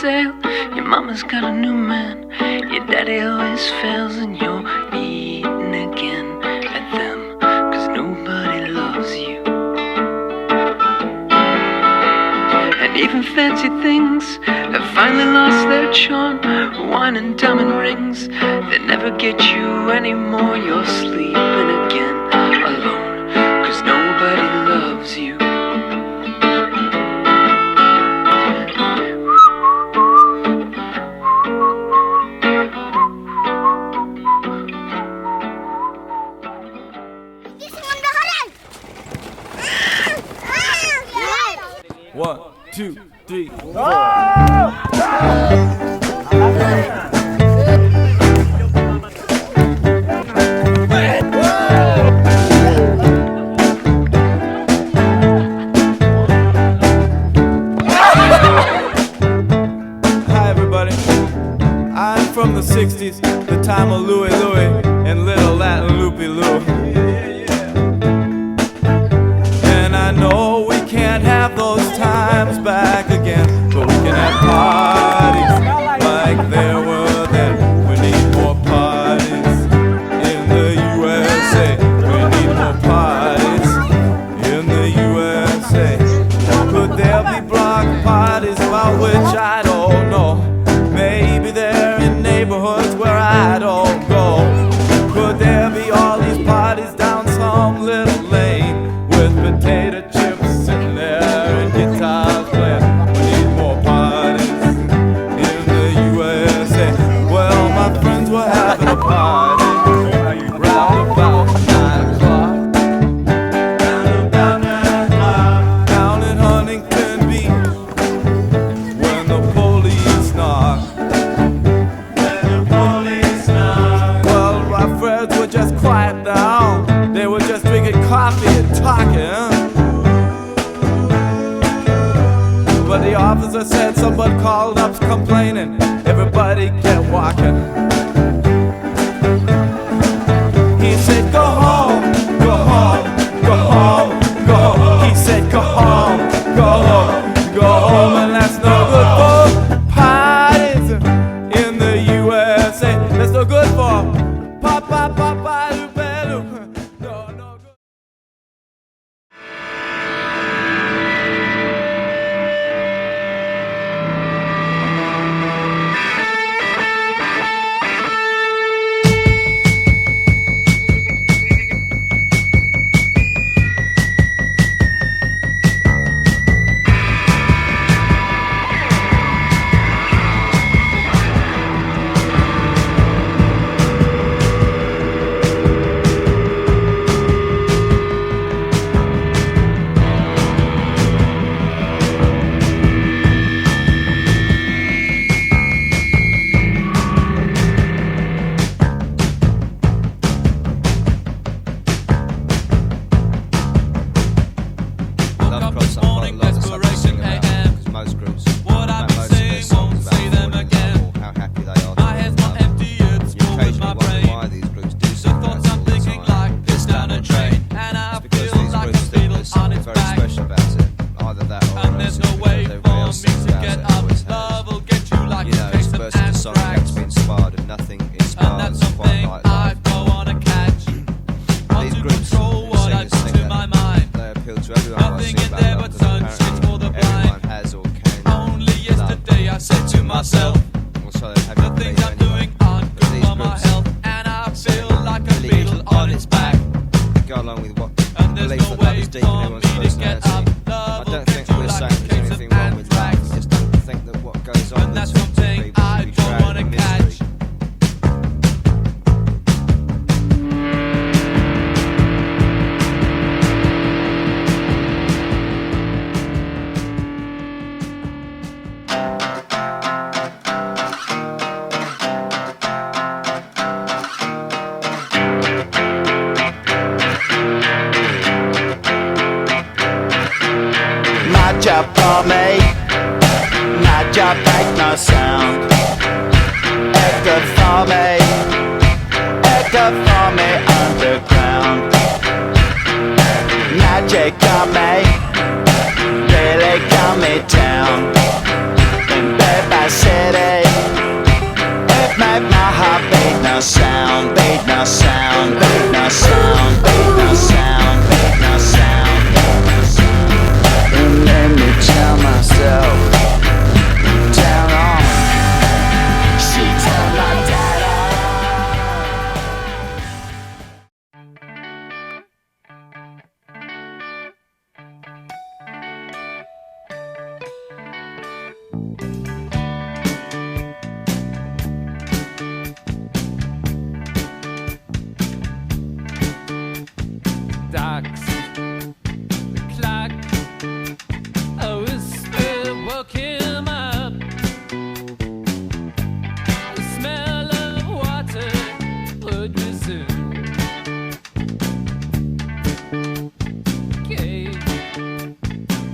sale. Your mama's got a new man. Your daddy always fails, and you're eating again at them, 'cause nobody loves you. And even fancy things have finally lost their charm. Wine and diamond rings, they never get you anymore. You're sleeping again alone, 'cause nobody loves you. One, two, three, four. Hi everybody, I'm from the 60s, the time of Louie Louie and Little Latin Loopy Loo. And I know we can't have those times back again, but we can have parties like there were then. We need more parties in the USA. We need more parties in the USA. Could there be block parties about which I don't know? Maybe they're in neighborhoods where I don't go. Could there be all these parties down some little lane with potato chips sitting there and guitars playing? We need more parties in the USA. Well, my friends were having a party round about 9 o'clock. Round about 9 o'clock. Down in Huntington Beach, when the police knock. When the police knock. Well, my friends were just quiet down. They were just drinking coffee and talking. But the officer said someone called up's complaining. Everybody get walking. He said, go home, go home, go home, go home. He said, go home, go home, go home. And that's no good for parties in the USA. That's no good for pop, pop, pop, pop, no, no good. Not for me, not just make no sound. Echo for me underground. Magic on me, really got me down. And baby, my city. It made my heart beat no sound, beat no sound, beat no sound, beat no sound, beat no sound, beat no sound. It made me tell myself, down on. She told my daddy. Ducks, the clock, a whisper woke him up. The smell of water would resume. Cave,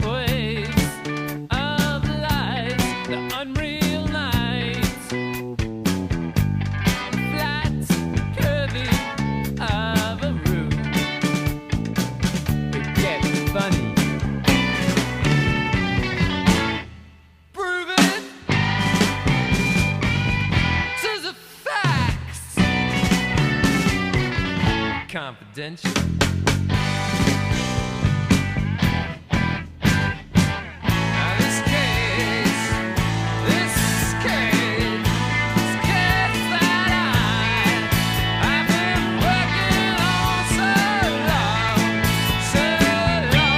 waves of light, the unreal night. Flat curving of a room. It gets funny. Prove it to the facts. Confidential. Now this case that I've been working on so long, so long.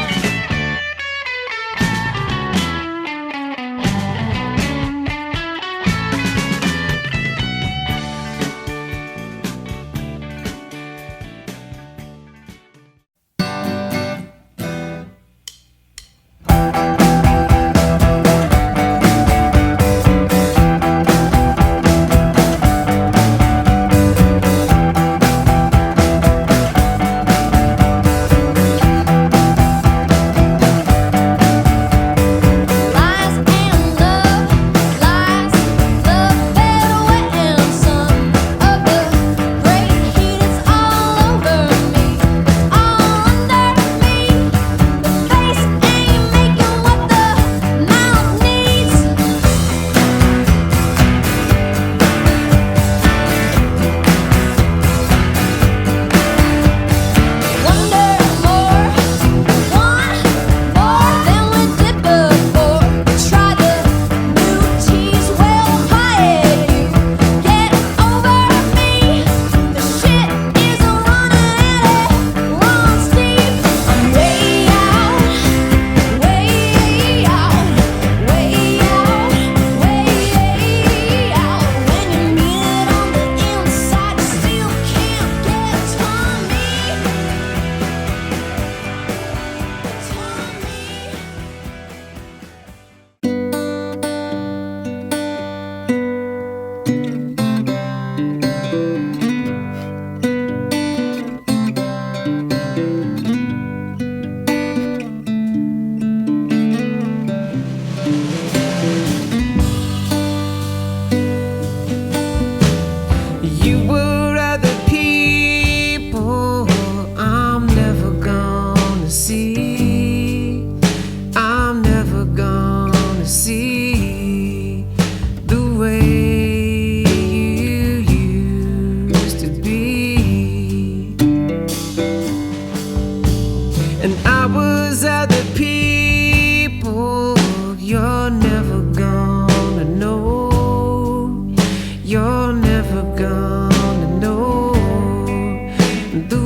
You're never gonna know the